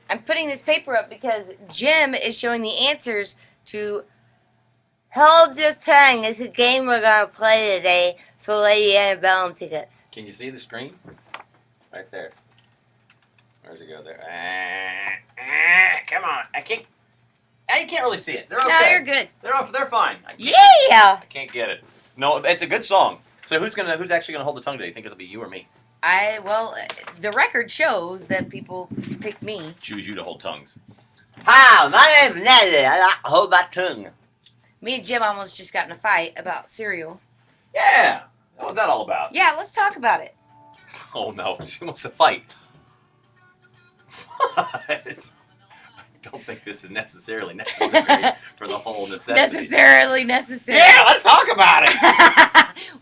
I'm putting this paper up because Jim is showing the answers to Hold Your Tongue. It's a game we're going to play today for Lady Annabelle tickets. Can you see the screen? Right there. Where's it go there? Come on. I can't. You can't really see it. They're okay. No, you're good. They're fine. Yeah. I can't get it. No, it's a good song. So who's actually gonna hold the tongue today? You think it'll be you or me? Well, the record shows that people pick me. Choose you to hold tongues. Hi, my name's Natalie. I like to hold my tongue. Me and Jim almost just got in a fight about cereal. Yeah. What was that all about? Yeah, let's talk about it. Oh no, she wants to fight. What? I don't think this is necessarily necessary for the whole necessity. Necessarily necessary. Yeah, let's talk about it.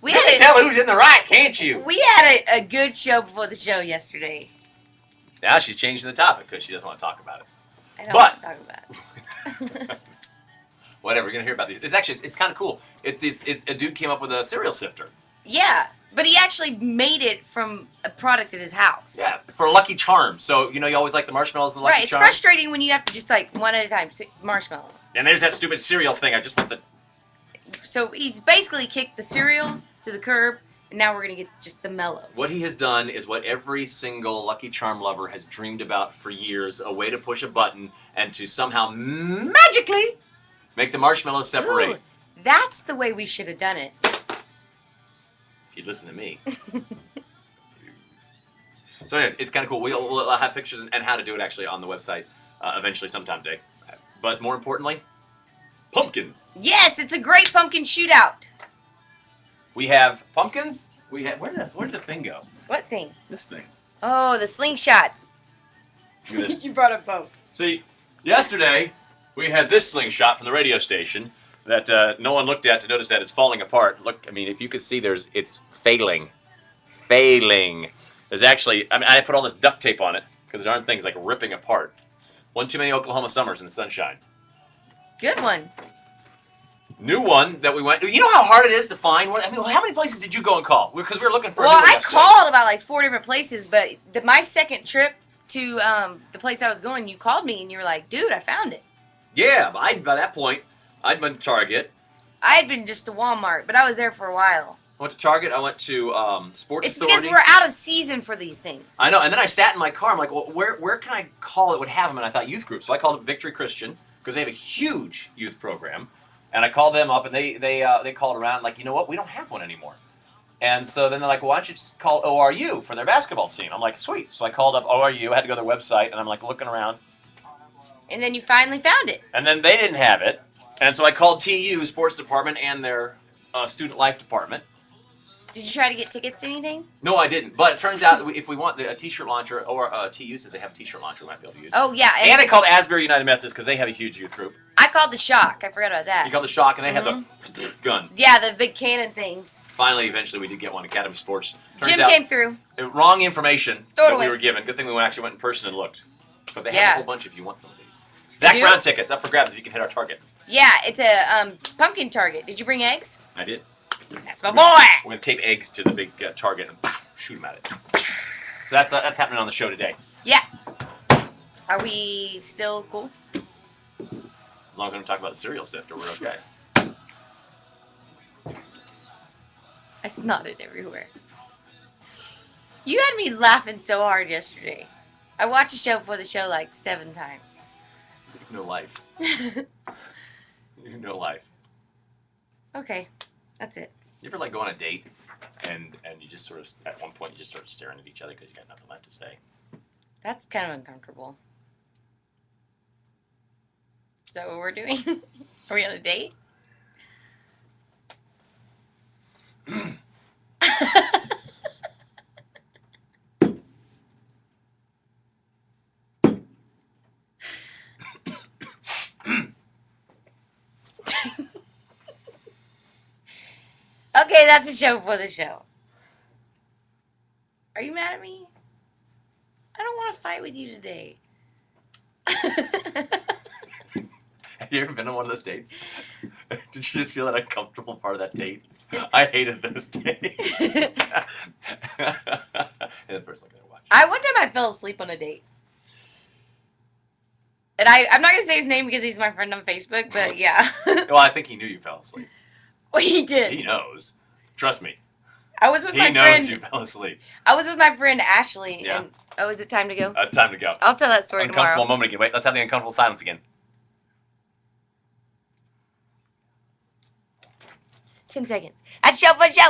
You can tell who's in the right, can't you? We had a good show before the show yesterday. Now she's changing the topic because she doesn't want to talk about it. I don't want to talk about it. Whatever, we're gonna hear about these. It's kind of cool. It's a dude came up with a cereal sifter. Yeah, but he actually made it from a product at his house. Yeah, for Lucky Charms. So you always like the marshmallows and the Lucky Charms. Right, it's frustrating when you have to just one at a time marshmallow. And there's that stupid cereal thing. I just want the. So he's basically kicked the cereal to the curb, and now we're gonna get just the mellows. What he has done is what every single Lucky Charm lover has dreamed about for years: a way to push a button and to somehow magically make the marshmallows separate. Ooh, that's the way we should have done it. If you'd listen to me. So anyways, it's kind of cool. We'll have pictures and how to do it actually on the website eventually sometime today. But more importantly, pumpkins. Yes, it's a great pumpkin shootout. We have pumpkins. We have where did the thing go? What thing? This thing. Oh, the slingshot. Look at this. You brought a boat. See, yesterday we had this slingshot from the radio station that no one looked at to notice that it's falling apart. Look, I mean, if you could see, it's failing. There's actually, I put all this duct tape on it because there aren't things like ripping apart. One too many Oklahoma summers in the sunshine. Good one. New one that we went. You know how hard it is to find one. I mean, how many places did you go and call? Because we were looking for. Well, a new one I yesterday. called about 4 different places, but my second trip to the place I was going, you called me and you were like, "Dude, I found it." Yeah, but by that point, I'd been to Target. I had been just to Walmart, but I was there for a while. I went to Target. I went to Sports It's Authority. because we're out of season for these things. I know, and then I sat in my car. I'm like, well, where can I call it would have them? And I thought youth group. So I called it Victory Christian because they have a huge youth program. And I called them up, and they called around like, you know what, we don't have one anymore. And so then they're like, well, why don't you just call ORU for their basketball team? I'm like, sweet. So I called up ORU. I had to go to their website, and I'm like looking around. And then you finally found it. And then they didn't have it. And so I called TU sports department and their student life department. Did you try to get tickets to anything? No, I didn't. But it turns out that if we want a T-shirt launcher, or TU says they have a T-shirt launcher we might be able to use. Oh, yeah. And I called Asbury United Methodist because they have a huge youth group. I called the Shock. I forgot about that. You called the Shock, and they had the gun. Yeah, the big cannon things. Finally, eventually, we did get one, Academy Sports. Jim came through. Wrong information Throw it that away. we were given. Good thing we actually went in person and looked. But they have Yeah. a whole bunch if you want some of these. Zach do? Brown tickets up for grabs if you can hit our target. Yeah, it's a pumpkin target. Did you bring eggs? I did. That's my boy. We're going to tape eggs to the big target and shoot them at it. So that's happening on the show today. Yeah. Are we still cool? As long as we don't talk about the cereal sifter, we're okay. I snotted everywhere. You had me laughing so hard yesterday. I watched the show before the show 7 times. No life. No life. Okay, that's it. You ever go on a date and you just sort of, at one point, you just start staring at each other because you got nothing left to say? That's kind of uncomfortable. Is that what we're doing? Are we on a date? Okay, that's a show for the show. Are you mad at me? I don't want to fight with you today. Have you ever been on one of those dates? Did you just feel that uncomfortable part of that date? I hated those dates. And the person gonna watch. One time I fell asleep on a date. And I'm not gonna say his name because he's my friend on Facebook, but yeah. Well, I think he knew you fell asleep. Well, he did. He knows. Trust me. I was with He my knows friend. you fell asleep. I was with my friend Ashley. Yeah. And oh, is it time to go? It's time to go. I'll tell that story Uncomfortable tomorrow. moment again. Wait, let's have the uncomfortable silence again. 10 seconds. That's show for show.